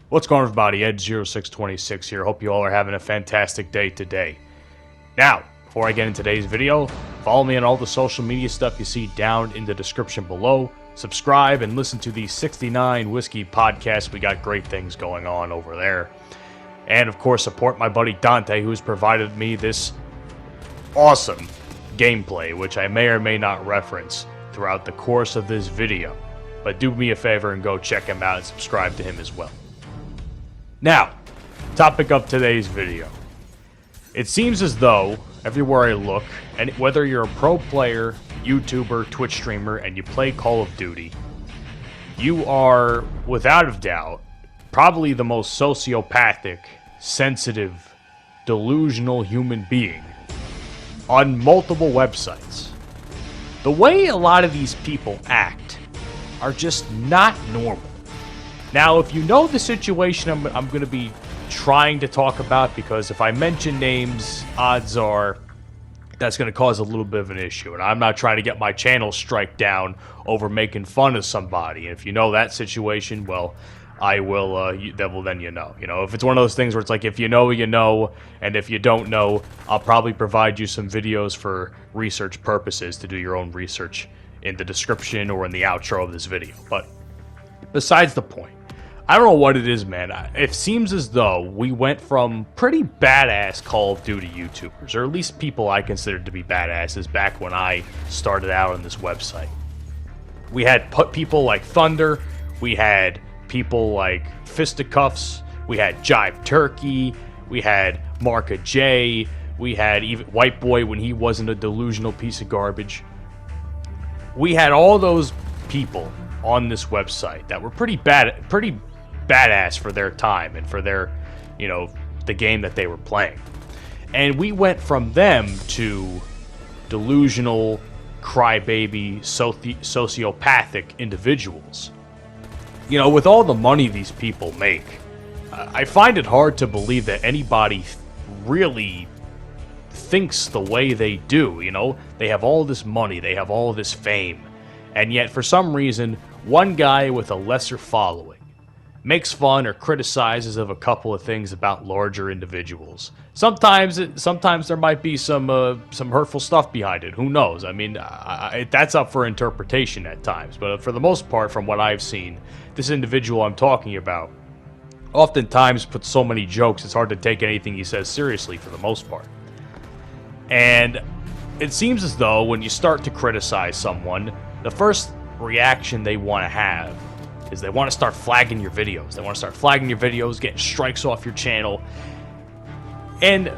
What's going on, everybody? Ed0626 here. Hope you all are having a fantastic day today. Now, before I get into today's video, follow me on all the social media stuff you see down in the description below. Subscribe and listen to the 69 Whiskey podcast. We got great things going on over there. And of course, support my buddy Dante, who's provided me this awesome gameplay, which I may or may not reference throughout the course of this video. But do me a favor and go check him out and subscribe to him as well. Now, topic of today's video. It seems as though, everywhere I look, and whether you're a pro player, YouTuber, Twitch streamer, and you play Call of Duty, you are, without a doubt, probably the most sociopathic, sensitive, delusional human being on multiple websites. The way a lot of these people act are just not normal. Now, if you know the situation I'm going to be trying to talk about, because if I mention names, odds are that's going to cause a little bit of an issue. And I'm not trying to get my channel strike down over making fun of somebody. And if you know that situation, well, I will, then you know. You know, if it's one of those things where it's like, if you know, you know, and if you don't know, I'll probably provide you some videos for research purposes to do your own research in the description or in the outro of this video. But besides the point, I don't know what it is, man. It seems as though we went from pretty badass Call of Duty YouTubers, or at least people I considered to be badasses back when I started out on this website. We had people like Thunder, we had people like Fisticuffs, we had Jive Turkey, we had Marka J, we had even White Boy when he wasn't a delusional piece of garbage. We had all those people on this website that were pretty badass for their time and for their, you know, the game that they were playing. And we went from them to delusional, crybaby, sociopathic individuals. You know, with all the money these people make, I find it hard to believe that anybody really thinks the way they do. You know, they have all this money, they have all this fame, and yet for some reason, one guy with a lesser following makes fun or criticizes of a couple of things about larger individuals. Sometimes there might be some hurtful stuff behind it. Who knows? I mean, that's up for interpretation at times. But for the most part, from what I've seen, this individual I'm talking about oftentimes puts so many jokes, it's hard to take anything he says seriously for the most part. And it seems as though when you start to criticize someone, the first reaction they want to have is they want to start flagging your videos. They want to start flagging your videos, getting strikes off your channel. And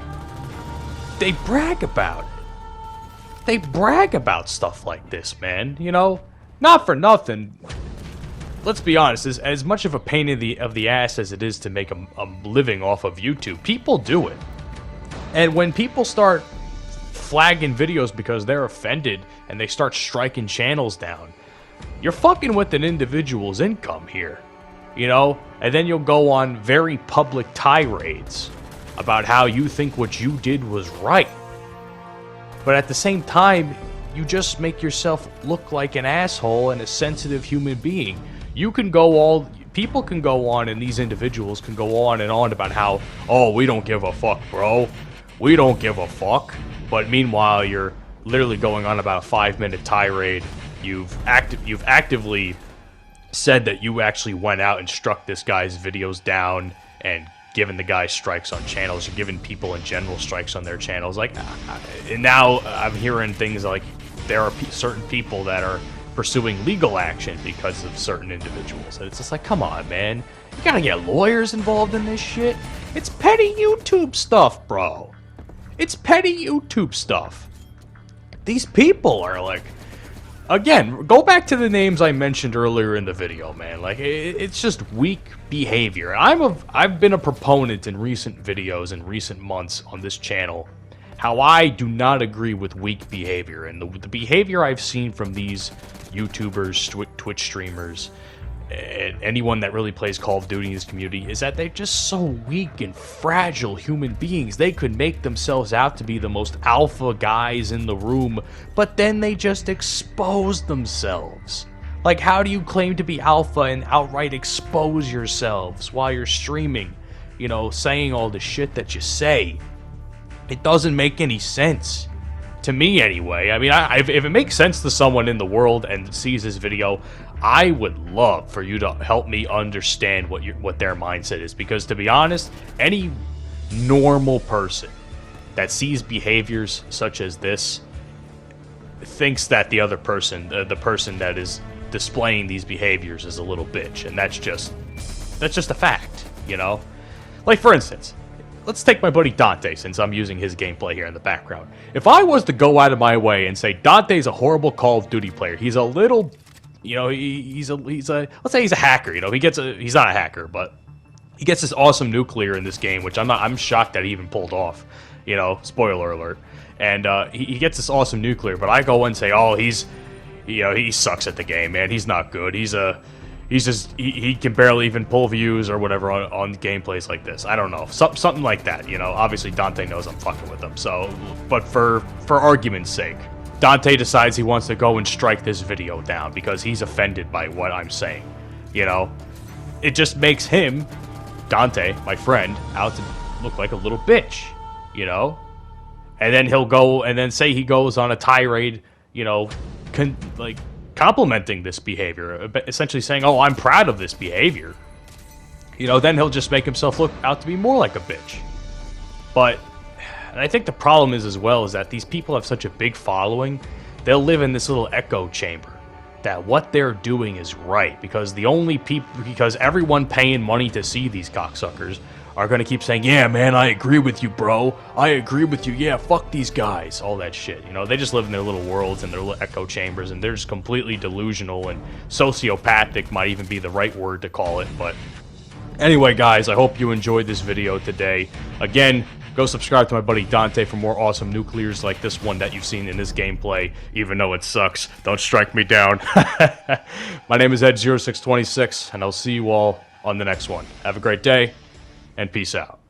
they brag about it. They brag about stuff like this, man. You know, not for nothing. Let's be honest, as much of a pain in the ass as it is to make a living off of YouTube, people do it. And when people start flagging videos because they're offended and they start striking channels down, you're fucking with an individual's income here, you know? And then you'll go on very public tirades about how you think what you did was right. But at the same time, you just make yourself look like an asshole and a sensitive human being. People can go on, and these individuals can go on and on about how, oh, we don't give a fuck, bro. We don't give a fuck. But meanwhile, you're literally going on about a 5-minute tirade. You've actively said that you actually went out and struck this guy's videos down and given the guy strikes on channels, or given people in general strikes on their channels. Like, and now I'm hearing things like there are certain people that are pursuing legal action because of certain individuals. And it's just like, come on, man. You gotta get lawyers involved in this shit. It's petty YouTube stuff, bro. It's petty YouTube stuff. These people are like, again, go back to the names I mentioned earlier in the video, man. Like, it's just weak behavior. I've been a proponent in recent videos and recent months on this channel how I do not agree with weak behavior. And the behavior I've seen from these YouTubers, Twitch streamers, and anyone that really plays Call of Duty in this community is that they're just so weak and fragile human beings. They could make themselves out to be the most alpha guys in the room, but then they just expose themselves. Like, how do you claim to be alpha and outright expose yourselves while you're streaming, you know, saying all the shit that you say? It doesn't make any sense. To me, anyway. I mean, if it makes sense to someone in the world and sees this video, I would love for you to help me understand what their mindset is. Because, to be honest, any normal person that sees behaviors such as this thinks that the other person, the person that is displaying these behaviors, is a little bitch, and that's just a fact, you know? Like, for instance, let's take my buddy Dante, since I'm using his gameplay here in the background. If I was to go out of my way and say Dante's a horrible Call of Duty player, he's a little, you know, he's a let's say he's a hacker, you know, he's not a hacker, but he gets this awesome nuclear in this game, which I'm shocked that he even pulled off, you know, spoiler alert. And he gets this awesome nuclear, but I go and say, oh, he sucks at the game, man. He's not good. He can barely even pull views or whatever on gameplays like this. I don't know, something like that. You know, obviously Dante knows I'm fucking with him. So, but for argument's sake, Dante decides he wants to go and strike this video down because he's offended by what I'm saying. You know, it just makes him, Dante, my friend, out to look like a little bitch. You know, and then he'll go and then say he goes on a tirade. You know, complimenting this behavior, essentially saying, oh, I'm proud of this behavior. You know, then he'll just make himself look out to be more like a bitch. But, and I think the problem is as well is that these people have such a big following, they'll live in this little echo chamber that what they're doing is right, because because everyone paying money to see these cocksuckers are going to keep saying, yeah, man, I agree with you, bro. I agree with you. Yeah, fuck these guys. All that shit. You know, they just live in their little worlds and their little echo chambers, and they're just completely delusional, and sociopathic might even be the right word to call it. But anyway, guys, I hope you enjoyed this video today. Again, go subscribe to my buddy Dante for more awesome nuclears like this one that you've seen in this gameplay, even though it sucks. Don't strike me down. My name is Ed0626, and I'll see you all on the next one. Have a great day, and peace out.